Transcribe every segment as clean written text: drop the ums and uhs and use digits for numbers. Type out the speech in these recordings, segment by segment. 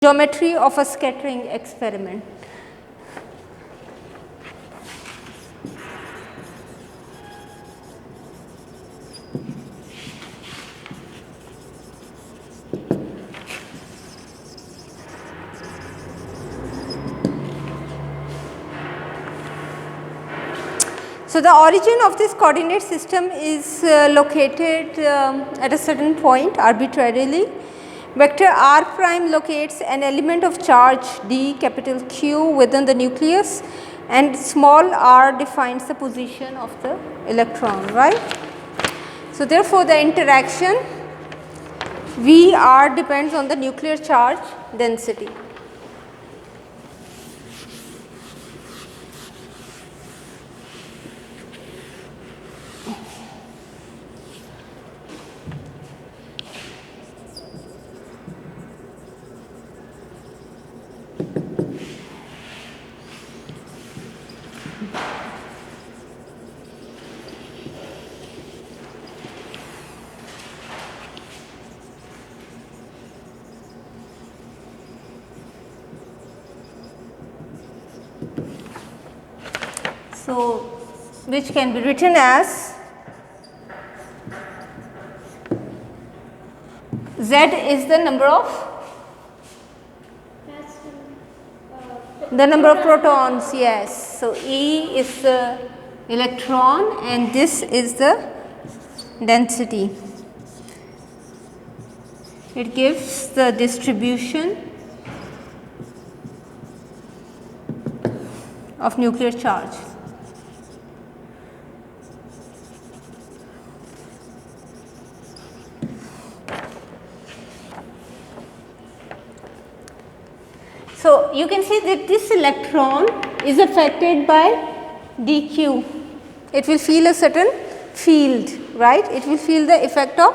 Geometry of a scattering experiment. So, the origin of this coordinate system is located at a certain point arbitrarily. Vector r prime locates an element of charge d capital Q within the nucleus, and small r defines the position of the electron, right. So, therefore, the interaction V r depends on the nuclear charge density. So, which can be written as Z is the number of protons, yes. So, E is the electron and this is the density. It gives the distribution of nuclear charge. So, you can see that this electron is affected by dq. It will feel a certain field, right. It will feel the effect of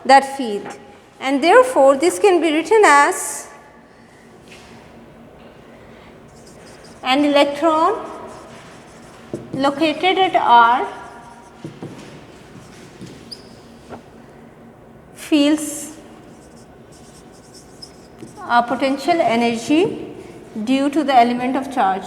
that field, and therefore, this can be written as an electron located at r feels a potential energy due to the element of charge.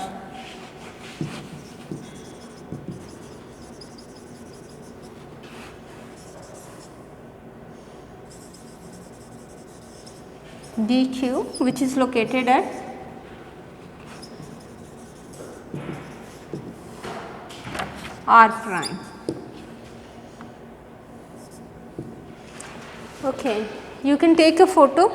dq, which is located at r prime. Okay, you can take a photo.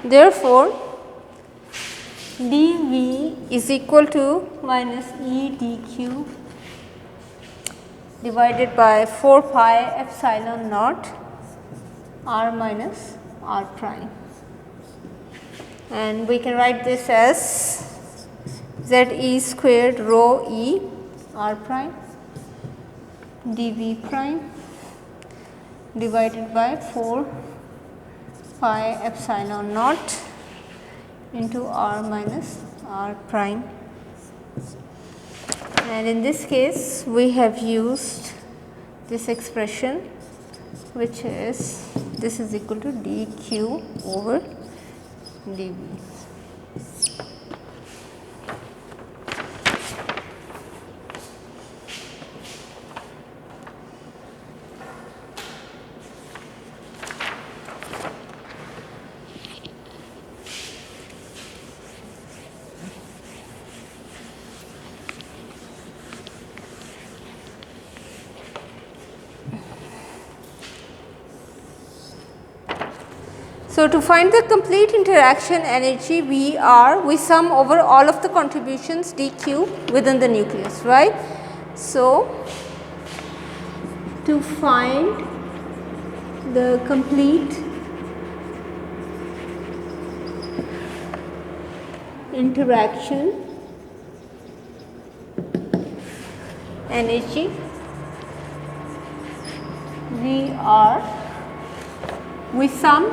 Therefore, dV is equal to minus E dq divided by 4 pi epsilon naught r minus r prime, and we can write this as Z e squared rho e r prime dV prime divided by 4 pi epsilon naught into r minus r prime, and in this case we have used this expression, which is this is equal to dq over dV. So, to find the complete interaction energy Vr, we sum over all of the contributions dq within the nucleus, right. So, to find the complete interaction energy VR we sum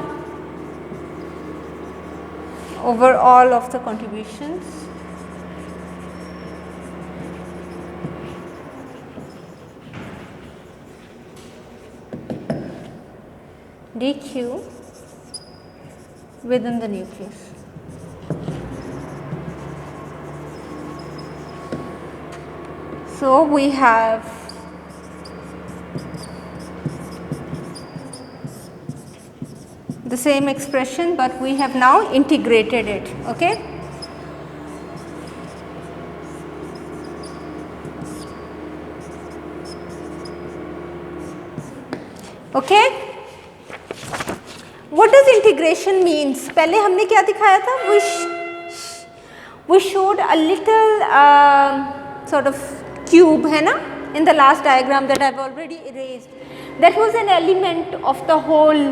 over all of the contributions dq within the nucleus. So we have the same expression, but we have now integrated it. Okay. Okay. What does integration means? पहले हमने क्या दिखाया था? We showed a little sort of cube है ना in the last diagram that I have already erased. That was an element of the whole.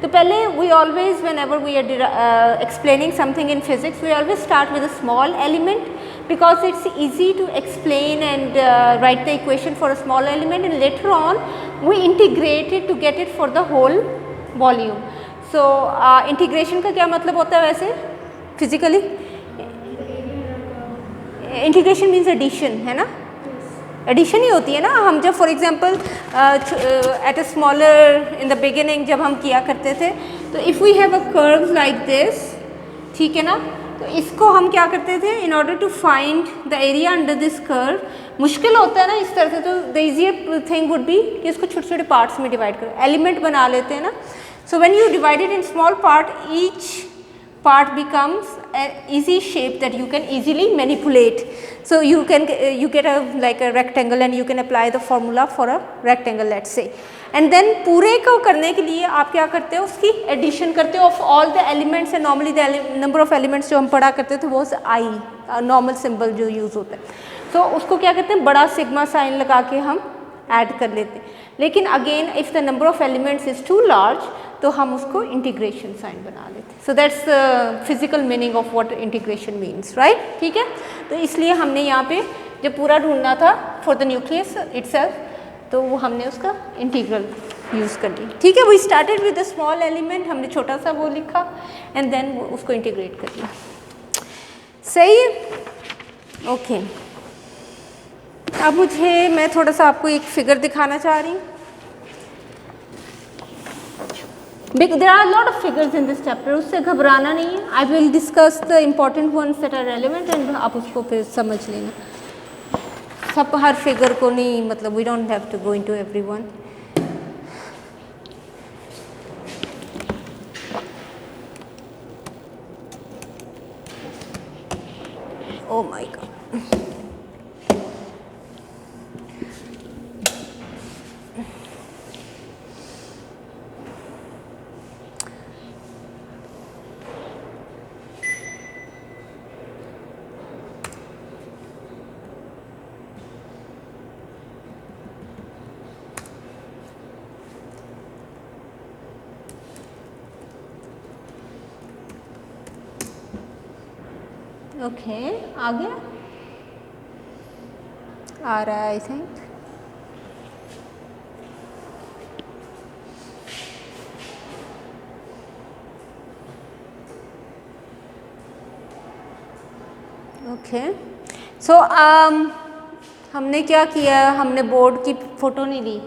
तो पहले we always, whenever we are explaining something in physics, we always start with a small element because it's easy to explain and write the equation for a small element, and later on we integrate it to get it for the whole volume. So integration का क्या मतलब होता है वैसे physically? Integration means addition है ना? Addition ही होती है ना. हम जब for example at a smaller in the beginning जब हम किया करते थे, तो if we have a curve like this, ठीक है ना, तो इसको हम क्या करते थे, in order to find the area under this curve, मुश्किल होता है ना इस तरह से, तो the easier thing would be कि इसको छोटे छोटे पार्ट्स में डिवाइड करो, एलिमेंट बना लेते हैं ना. So when you divide it in small part, each part becomes an easy shape that you can easily manipulate. So you get a like a rectangle and you can apply the formula for a rectangle, let's say, and then पूरे को करने के लिए आप क्या करते हो, उसकी addition करते हो of all the elements, and normally the number of elements जो हम पढ़ा करते थे वो I normal symbol जो use होता है, so उसको क्या करते हैं, बड़ा सिग्मा साइन लगा के हम ऐड कर लेते हैं. लेकिन again if the number of elements is too large तो हम उसको इंटीग्रेशन साइन बना लेते हैं. So that's physical meaning of what integration means, right. ठीक है, तो इसलिए हमने यहाँ पे जब पूरा ढूंढना था फॉर द न्यूक्लियस इटसेल्फ, तो वो हमने उसका इंटीग्रल यूज़ कर ली. ठीक है, we started with the small element, हमने छोटा सा वो लिखा एंड देन उसको इंटीग्रेट कर लिया. सही है, ओके. अब मैं थोड़ा सा आपको एक फिगर दिखाना चाह रही हूँ. There are a lot of figures in this chapter, उससे घबराना नहीं है. I will discuss the important ones that are relevant and आप उसको फिर समझ लेना. सब हर फिगर को नहीं, मतलब we don't have to go into every one. Oh my God. Okay, आ गया, आ रहा है आई थिंक. ओके, सो हमने क्या किया, हमने बोर्ड की फ़ोटो नहीं ली,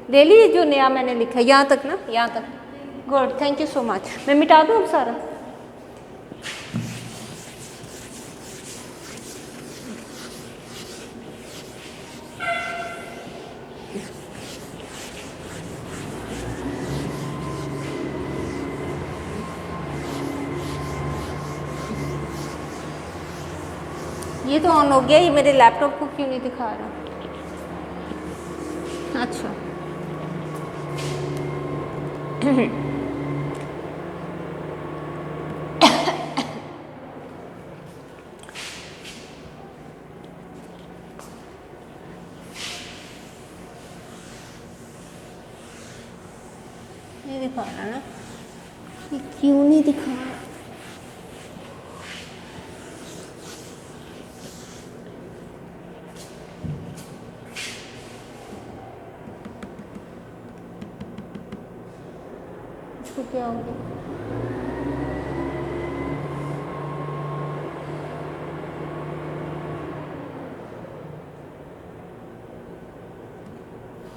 ले ली जो नया मैंने लिखा, यहाँ तक ना, यहाँ तक. Good, thank you so much. मैं मिटा दूँ अब सारा. ये तो ऑन हो गया, ये मेरे लैपटॉप को क्यों नहीं दिखा रहा. अच्छा ये दिखा रहा ना, ये क्यों नहीं दिखा रहा. इसको क्या हो गया?